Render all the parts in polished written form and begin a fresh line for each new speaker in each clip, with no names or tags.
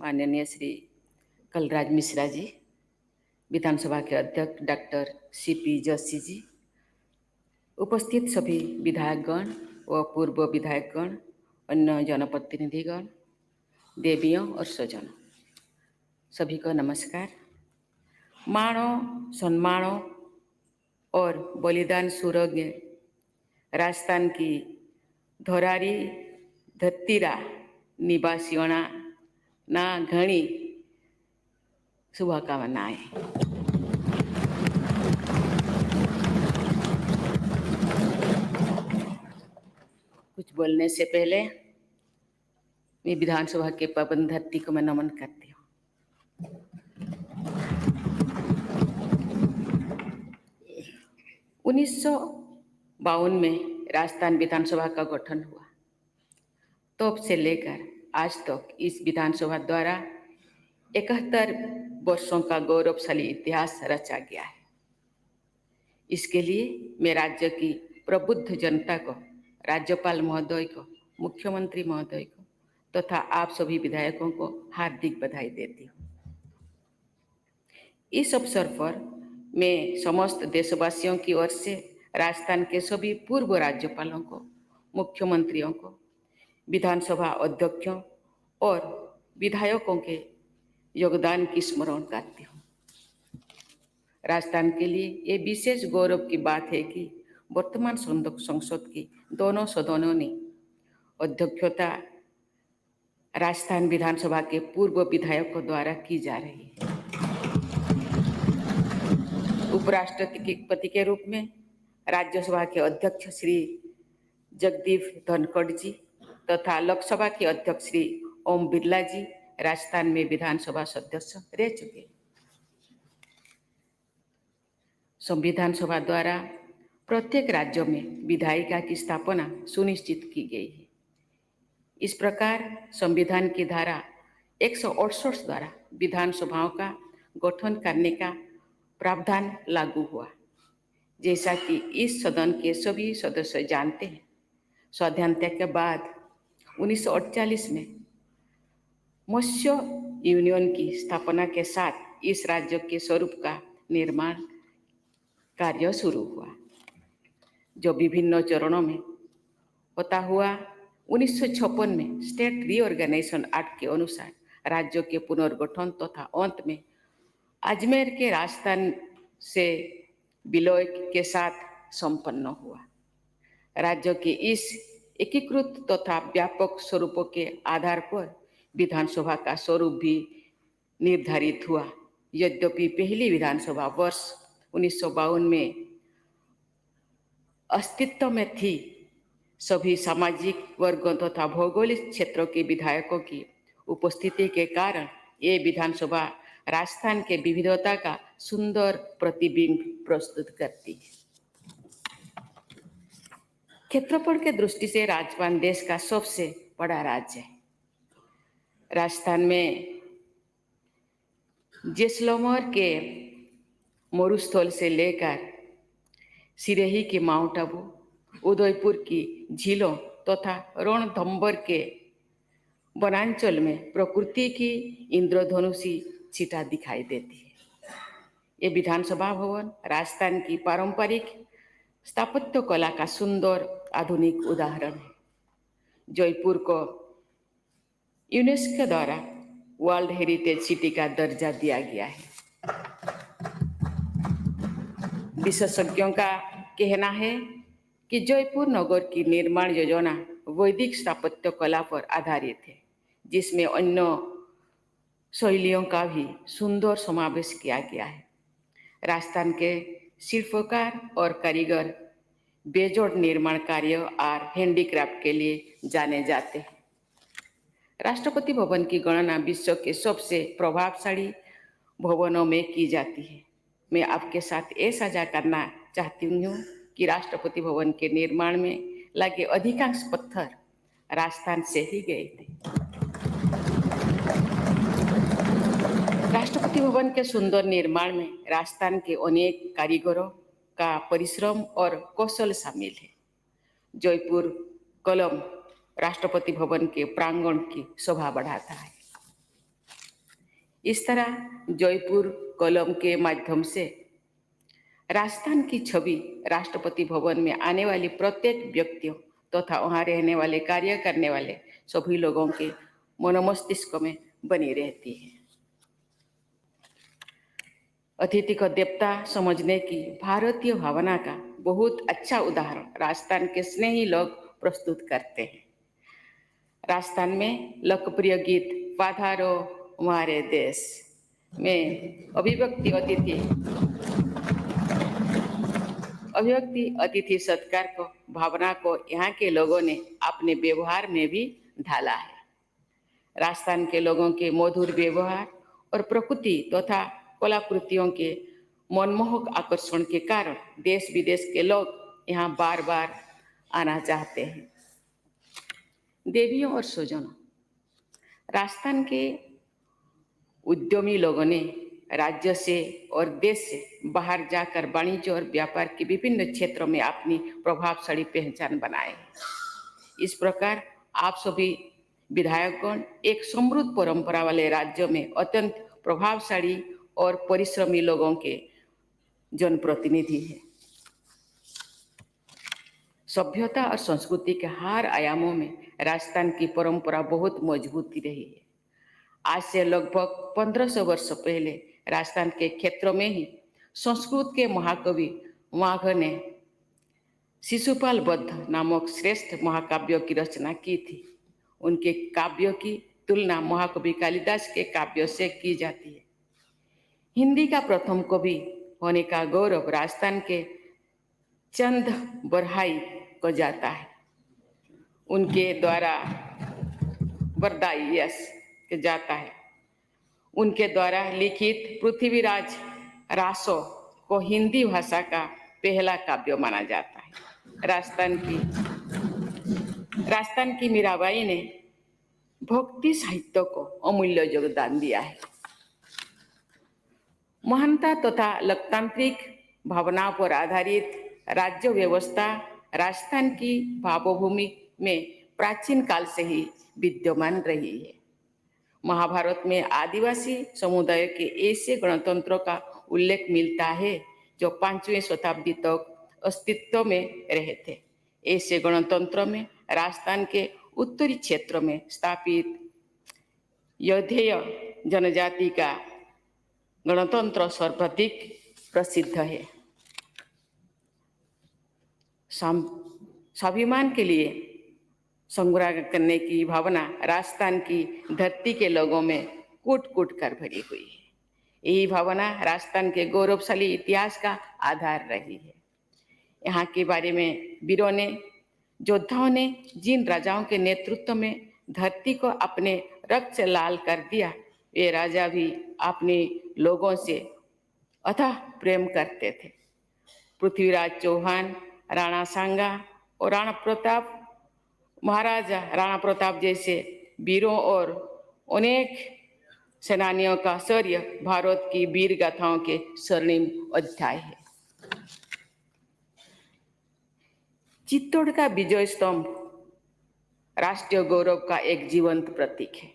माननीय श्री कलराज मिश्रा जी, विधानसभा के अध्यक्ष डॉक्टर सीपी जोशी जी, उपस्थित सभी विधायकगण व पूर्व विधायकगण, अन्य जनप्रतिनिधिगण, देवियों और स्वजनों, सभी को नमस्कार। माणो, सम्मानो और बलिदान सुरज्ञ राजस्थान की धोरारी धत्तीरा निवासियों ना घनी शुभकामनाएं। कुछ बोलने से पहले मैं विधानसभा के पावन धरती को मैं नमन करती हूँ। 1952 में राजस्थान विधानसभा का गठन हुआ। तब से लेकर आज तक इस विधानसभा द्वारा 71 वर्षों का गौरवशाली इतिहास रचा गया है। इसके लिए मैं राज्य की प्रबुद्ध जनता को, राज्यपाल महोदय को, मुख्यमंत्री महोदय को तथा आप सभी विधायकों को हार्दिक बधाई देती हूँ। इस अवसर पर मैं समस्त देशवासियों की ओर से राजस्थान के सभी पूर्व राज्यपालों को, मुख्यमंत्रियों को, विधानसभा अध्यक्षों और विधायकों के योगदान की स्मरण करती हूँ। राजस्थान के लिए ये विशेष गौरव की बात है कि वर्तमान संसद की दोनों सदनों ने अध्यक्षता राजस्थान विधानसभा के पूर्व विधायकों द्वारा की जा रही है। उपराष्ट्रपति के रूप में राज्यसभा के अध्यक्ष श्री जगदीप धनखड़ जी तथा लोकसभा के अध्यक्ष श्री ओम बिरला जी राजस्थान में विधानसभा सदस्य रह चुके हैं। संविधान सभा द्वारा प्रत्येक राज्य में विधायिका की स्थापना सुनिश्चित की गई है। इस प्रकार संविधान की धारा 168 द्वारा विधानसभाओं का गठन करने का प्रावधान लागू हुआ। जैसा कि इस सदन के सभी सदस्य जानते हैं, स्वाधीनता के बाद 1948 में मत्स्य यूनियन की स्थापना के साथ इस राज्य के स्वरूप का निर्माण कार्य शुरू हुआ, जो विभिन्न चरणों में होता हुआ 1956 में स्टेट रीऑर्गेनाइजेशन एक्ट के अनुसार राज्य के पुनर्गठन तथा अंत में अजमेर के राजस्थान से विलय के साथ संपन्न हुआ। राज्य के इस एकीकृत तथा व्यापक स्वरूपों के आधार पर विधानसभा का स्वरूप भी निर्धारित हुआ। यद्यपि पहली विधानसभा वर्ष 1952 में अस्तित्व में थी, सभी सामाजिक वर्गों तथा भौगोलिक क्षेत्रों के विधायकों की उपस्थिति के कारण ये विधानसभा राजस्थान के विविधता का सुंदर प्रतिबिंब प्रस्तुत करती है। क्षेत्रफल के दृष्टि से राजस्थान देश का सबसे बड़ा राज्य है। राजस्थान में जैसलमेर के मरुस्थल से लेकर सिरही के माउंट आबू, उदयपुर की झीलों तथा रणथंभौर के वनांचल में प्रकृति की इंद्रधनुषी छटा दिखाई देती है। ये विधानसभा भवन राजस्थान की पारंपरिक स्थापत्य कला का सुंदर आधुनिक उदाहरण है। जयपुर को यूनेस्को द्वारा वर्ल्ड हेरिटेज सिटी का दर्जा दिया गया है। विशेषज्ञों का कहना है कि जयपुर नगर की निर्माण योजना वैदिक स्थापत्य कला पर आधारित है, जिसमें अन्य शैलियों का भी सुंदर समावेश किया गया है। राजस्थान के शिल्पकार और कारीगर बेजोड़ निर्माण कार्य और हैंडीक्राफ्ट के लिए जाने जाते हैं। राष्ट्रपति भवन की गणना विश्व के सबसे प्रभावशाली भवनों में की जाती है। मैं आपके साथ ये साझा करना चाहती हूँ कि राष्ट्रपति भवन के निर्माण में लगे अधिकांश पत्थर राजस्थान से ही गए थे। राष्ट्रपति भवन के सुंदर निर्माण में राजस्थान के अनेक कारीगरों का परिश्रम और कौशल शामिल है। जयपुर कलम राष्ट्रपति भवन के प्रांगण की शोभा बढ़ाता है। इस तरह जयपुर कलम के माध्यम से राजस्थान की छवि राष्ट्रपति भवन में आने वाली प्रत्येक व्यक्तियों तथा वहाँ रहने वाले कार्य करने वाले सभी लोगों के मनोमस्तिष्क में बनी रहती है। अतिथि को देवता समझने की भारतीय भावना का बहुत अच्छा उदाहरण राजस्थान के स्नेही लोग प्रस्तुत करते हैं। राजस्थान में लोकप्रिय गीत पधारो हमारे देश में अभिव्यक्ति अतिथि सत्कार को भावना को यहाँ के लोगों ने अपने व्यवहार में भी ढाला है। राजस्थान के लोगों के मधुर व्यवहार और प्रकृति तथा कलाकृतियों के मनमोहक आकर्षण के कारण देश विदेश के लोग यहाँ बार बार आना चाहते हैं। देवियों और स्वजनों, राजस्थान के उद्यमी लोगों ने राज्य से और देश से बाहर जाकर वाणिज्य और व्यापार के विभिन्न क्षेत्रों में अपनी प्रभावशाली पहचान बनाए। इस प्रकार आप सभी विधायकगण एक समृद्ध परंपरा वाले राज्य में अत्यंत प्रभावशाली और परिश्रमी लोगों के जनप्रतिनिधि हैं। सभ्यता और संस्कृति के हर आयामों में राजस्थान की परंपरा बहुत मजबूती रही है। आज से लगभग 1500 वर्ष पहले राजस्थान के क्षेत्रों में ही संस्कृत के महाकवि माघ ने शिशुपाल बद्ध नामक श्रेष्ठ महाकाव्यों की रचना की थी। उनके काव्यों की तुलना महाकवि कालिदास के काव्यों से की जाती है। हिंदी का प्रथम कवि होने का गौरव राजस्थान के चंद बरहाई को जाता है। उनके द्वारा बरदाई के जाता है। उनके द्वारा लिखित पृथ्वीराज रासो को हिंदी भाषा का पहला काव्य माना जाता है। राजस्थान की मीराबाई ने भक्ति साहित्य को अमूल्य योगदान दिया है। महानता तथा लोकतांत्रिक भावनाओं पर आधारित राज्य व्यवस्था राजस्थान की भावभूमि में प्राचीन काल से ही विद्यमान रही है। महाभारत में आदिवासी समुदाय के ऐसे गणतंत्रों का उल्लेख मिलता है जो 5वीं शताब्दी तक अस्तित्व में रहे थे। ऐसे गणतंत्रों में राजस्थान के उत्तरी क्षेत्र में स्थापित यौधेय जनजाति का गणतंत्र सर्वाधिक प्रसिद्ध है। स्वाभिमान के लिए संग्राम करने की भावना राजस्थान की धरती के लोगों में कूट कूट कर भरी हुई है। यही भावना राजस्थान के गौरवशाली इतिहास का आधार रही है। यहाँ के बारे में वीरों ने योद्धाओं ने जिन राजाओं के नेतृत्व में धरती को अपने रक्त से लाल कर दिया, वे राजा भी अपने लोगों से अथाह प्रेम करते थे। पृथ्वीराज चौहान, राणा सांगा और राणा प्रताप, महाराजा राणा प्रताप जैसे वीरों और अनेक सेनानियों का शौर्य भारत की वीर गाथाओं के स्वर्णिम अध्याय है। चित्तौड़ का विजय स्तंभ राष्ट्रीय गौरव का एक जीवंत प्रतीक है।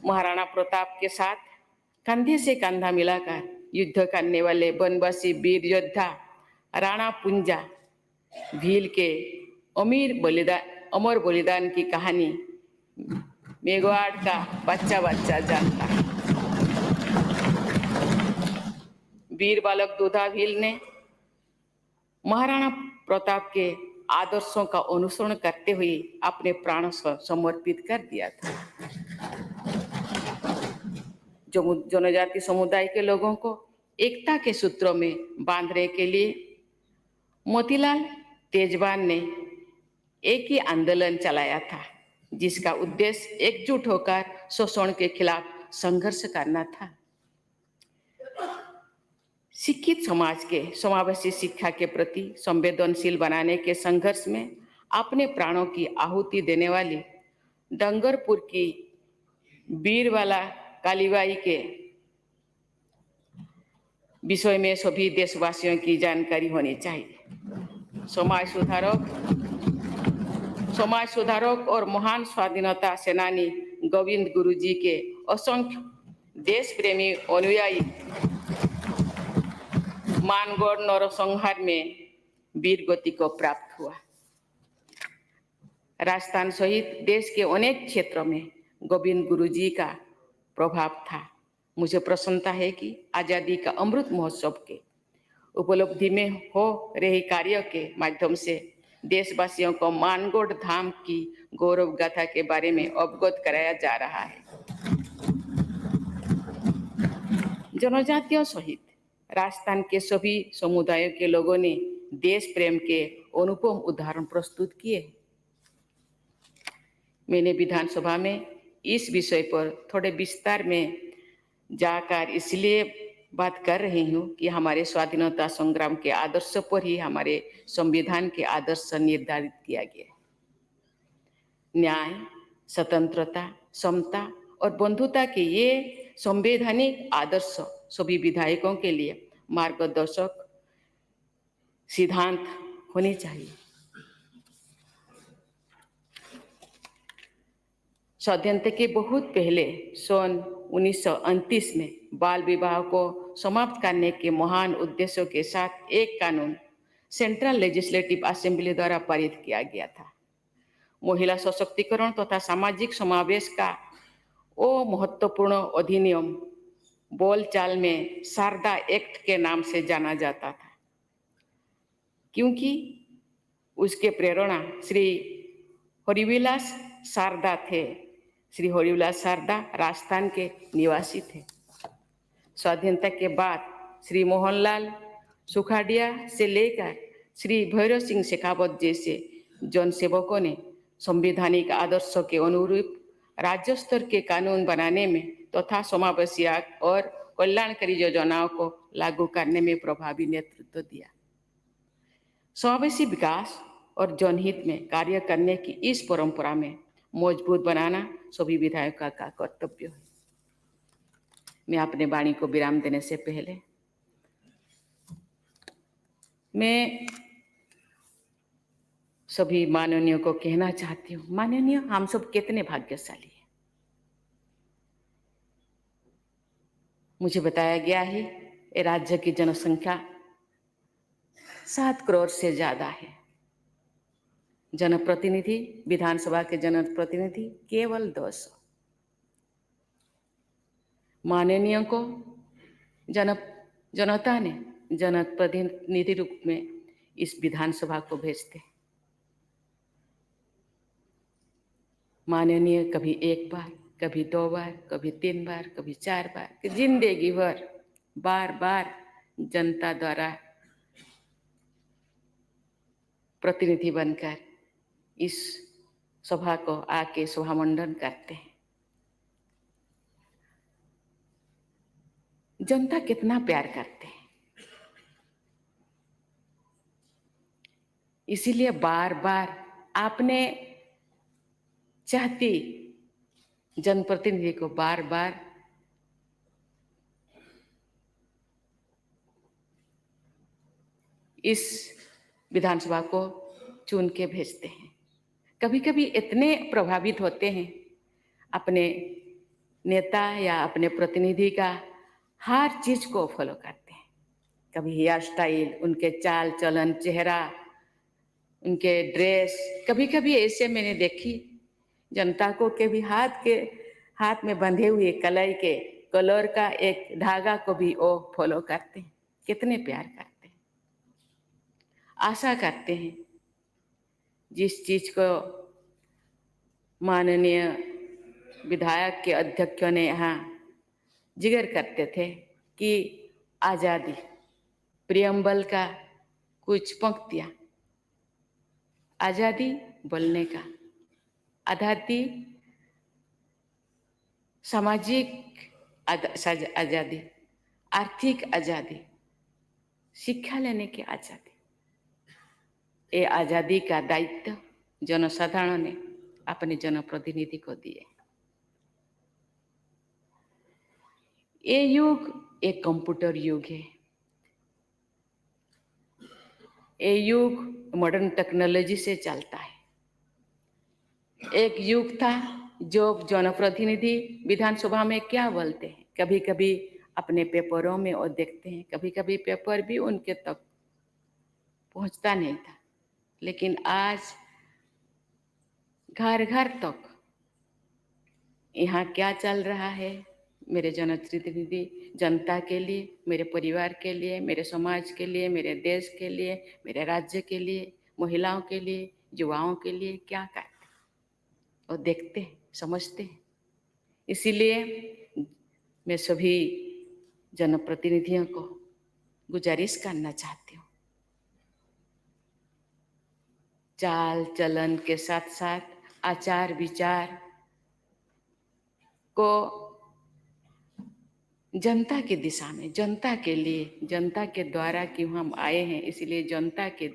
महाराणा प्रताप के साथ कंधे से कंधा मिलाकर युद्ध करने वाले बनवासी वीर योद्धा राणा पुंजा भील के अमर बलिदान की कहानी मेघवाड़ का बच्चा बच्चा जानता है। वीर बालक दूधा भील ने महाराणा प्रताप के आदर्शों का अनुसरण करते हुए अपने प्राण समर्पित कर दिया था। जनजाति समुदाय के लोगों को एकता के सूत्रों में बांधने के लिए मोतीलाल तेजवान ने एक ही आंदोलन चलाया था, जिसका उद्देश्य एकजुट होकर शोषण के खिलाफ संघर्ष करना था। शिक्षित समाज के समावेशी शिक्षा के प्रति संवेदनशील बनाने के संघर्ष में अपने प्राणों की आहुति देने वाली डंगरपुर की वीरबाला कालीबाई के विषय में सभी देशवासियों की जानकारी होनी चाहिए। समाज सुधारक समाज सुधारक और महान स्वाधीनता सेनानी गोविंद गुरु जी के असंख्य देश प्रेमी अनुयायी मानगढ़ नरसंहार में वीर गति को प्राप्त हुआ। राजस्थान सहित देश के अनेक क्षेत्रों में गोविंद गुरु जी का प्रभाव था। मुझे प्रसन्नता है कि आज़ादी का अमृत महोत्सव के उपलब्धि में हो रहे कार्य के माध्यम से देशवासियों को मानगढ़ धाम की गौरव गाथा के बारे में अवगत कराया जा रहा है। जनजातियों सहित राजस्थान के सभी समुदायों के लोगों ने देश प्रेम के अनुपम उदाहरण प्रस्तुत किए। मैंने विधानसभा में इस विषय पर थोड़े विस्तार में जाकर इसलिए बात कर रही हूँ कि हमारे स्वाधीनता संग्राम के आदर्श पर ही हमारे संविधान के आदर्श निर्धारित किया गया। न्याय, स्वतंत्रता, समता और बंधुता के ये संवैधानिक आदर्श सभी विधायकों के लिए मार्गदर्शक सिद्धांत होने चाहिए। स्वाधीनता के बहुत पहले सन 1929 में बाल विवाह को समाप्त करने के महान उद्देश्यों के साथ एक कानून सेंट्रल लेजिस्लेटिव असेंबली द्वारा पारित किया गया था। महिला सशक्तिकरण तथा सामाजिक समावेश का वो महत्वपूर्ण अधिनियम बोलचाल में शारदा एक्ट के नाम से जाना जाता था, क्योंकि उसके प्रेरणा श्री हरिविलास शारदा थे। श्री हरिविलास शारदा राजस्थान के निवासी थे। स्वाधीनता के बाद श्री मोहनलाल सुखाड़िया से लेकर श्री भैरव सिंह शेखावत जैसे जनसेवकों ने संवैधानिक आदर्शों के अनुरूप राज्य स्तर के कानून बनाने में तथा समावेशी और कल्याणकारी योजनाओं को लागू करने में प्रभावी नेतृत्व दिया। समावेशी विकास और जनहित में कार्य करने की इस परंपरा में मजबूत बनाना सभी विधायकों का कर्तव्य है। मैं अपने वाणी को विराम देने से पहले मैं सभी माननीयों को कहना चाहती हूँ, माननीय हम सब कितने भाग्यशाली हैं। मुझे बताया गया है ये राज्य की जनसंख्या 7 करोड़ से ज्यादा है। जनप्रतिनिधि, विधानसभा के जनप्रतिनिधि केवल 200। माननीयों को जनता ने जनप्रतिनिधि रूप में इस विधानसभा को भेजते। माननीय कभी 1 बार, कभी 2 बार, कभी 3 बार, कभी 4 बार, कि जिंदगी भर बार बार जनता द्वारा प्रतिनिधि बनकर इस सभा को आके सभामंडन करते हैं। जनता कितना प्यार करते हैं, इसीलिए बार बार आपने चाहती जनप्रतिनिधि को बार बार इस विधानसभा को चुन के भेजते हैं। कभी कभी इतने प्रभावित होते हैं अपने नेता या अपने प्रतिनिधि का हर चीज को फॉलो करते हैं। कभी हेयर स्टाइल, उनके चाल चलन, चेहरा, उनके ड्रेस, कभी कभी ऐसे मैंने देखी जनता को कभी हाथ में बंधे हुए कलाई के कलर का एक धागा को भी वो फॉलो करते हैं। कितने प्यार करते हैं, आशा करते हैं। जिस चीज को माननीय विधायक के अध्यक्षों ने यहाँ जिक्र करते थे कि आजादी, प्रियम्बल का कुछ पंक्तियां, आजादी बोलने का, आजादी सामाजिक आजादी, आर्थिक आजादी, शिक्षा लेने की आजादी, ये आजादी का दायित्व जनसाधारण ने अपने जनप्रतिनिधि को दिए। ये युग एक कंप्यूटर युग है। ये युग मॉडर्न टेक्नोलॉजी से चलता है। एक युग था जो जनप्रतिनिधि विधानसभा में क्या बोलते हैं, कभी कभी अपने पेपरों में और देखते हैं, कभी कभी पेपर भी उनके तक पहुंचता नहीं था। लेकिन आज घर घर तक यहाँ क्या चल रहा है, मेरे जनप्रतिनिधि जनता के लिए, मेरे परिवार के लिए, मेरे समाज के लिए, मेरे देश के लिए, मेरे राज्य के लिए, महिलाओं के लिए, युवाओं के लिए क्या करते हैं और देखते हैं, समझते हैं। इसीलिए मैं सभी जनप्रतिनिधियों को गुजारिश करना चाहती हूँ, चाल चलन के साथ साथ आचार विचार को जनता की दिशा में, जनता के लिए, जनता के द्वारा क्यों हम आए हैं, इसलिए जनता के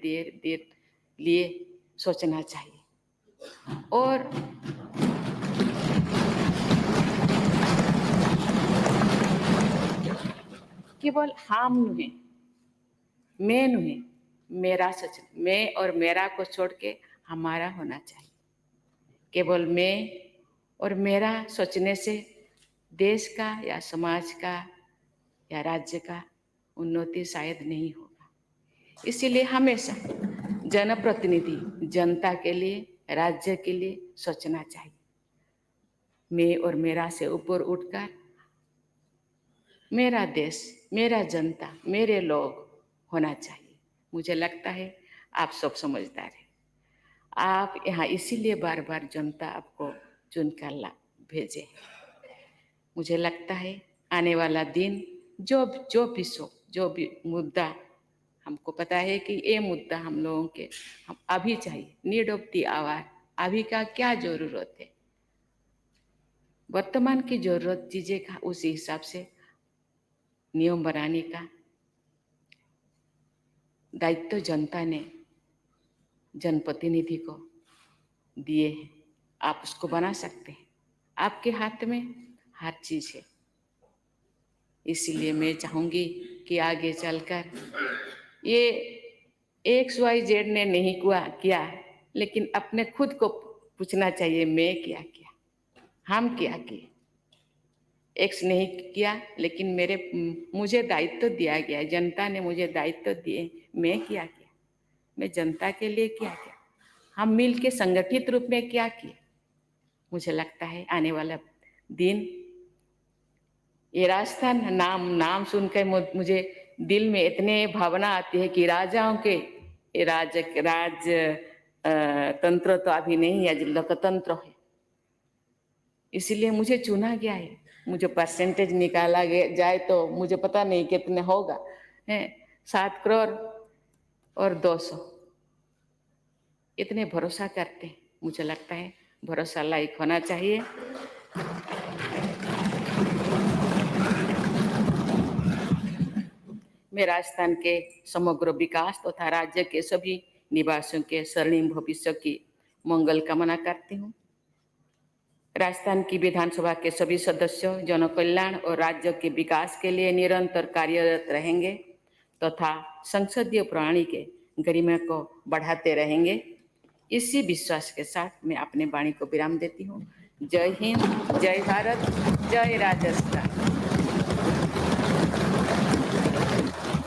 लिए सोचना चाहिए। और केवल हम नुहे, मैं नुहे, मेरा सोच, मैं और मेरा को छोड़ के हमारा होना चाहिए। केवल मैं और मेरा सोचने से देश का या समाज का या राज्य का उन्नति शायद नहीं होगा। इसीलिए हमेशा जनप्रतिनिधि जनता के लिए, राज्य के लिए सोचना चाहिए। मैं और मेरा से ऊपर उठकर मेरा देश, मेरा जनता, मेरे लोग होना चाहिए। मुझे लगता है आप सब समझदार हैं। आप यहाँ इसीलिए बार बार जनता आपको चुनकर ला भेजे। मुझे लगता है आने वाला दिन जो भी मुद्दा, हमको पता है कि ये मुद्दा हम लोगों के हम अभी चाहिए, नीड ऑफ द आवर, अभी का क्या जरूरत है, वर्तमान की जरूरत चीजें का उसी हिसाब से नियम बनाने का दायित्व जनता ने जनप्रतिनिधि को दिए हैं। आप उसको बना सकते हैं, आपके हाथ में हर चीज है। इसीलिए मैं चाहूंगी कि आगे चलकर ये XYZ ने नहीं किया, लेकिन अपने खुद को पूछना चाहिए, मैं क्या किया, हम क्या किए। X नहीं किया, लेकिन मुझे दायित्व दिया गया, जनता ने मुझे दायित्व दिए, मैं क्या किया, मैं जनता के लिए क्या किया, हम मिल के संगठित रूप में क्या किए। मुझे लगता है आने वाला दिन, ये राजस्थान नाम सुनकर मुझे दिल में इतने भावना आती है कि राजाओं के राज तंत्र तो अभी नहीं है, लोकतंत्र है। इसीलिए मुझे चुना गया है। मुझे परसेंटेज निकाला जाए तो मुझे पता नहीं कितने होगा, 7 करोड़ और 200, इतने भरोसा करते हैं। मुझे लगता है भरोसा लायक होना चाहिए। मैं राजस्थान के समग्र विकास तथा राज्य के सभी निवासियों के स्वर्णिम भविष्य की मंगल कामना करती हूँ। राजस्थान की विधानसभा के सभी सदस्यों जन कल्याण और राज्य के विकास के लिए निरंतर कार्यरत रहेंगे तथा संसदीय प्रणाली के गरिमा को बढ़ाते रहेंगे। इसी विश्वास के साथ मैं अपने वाणी को विराम देती हूँ। जय हिंद, जय भारत, जय राजस्थान।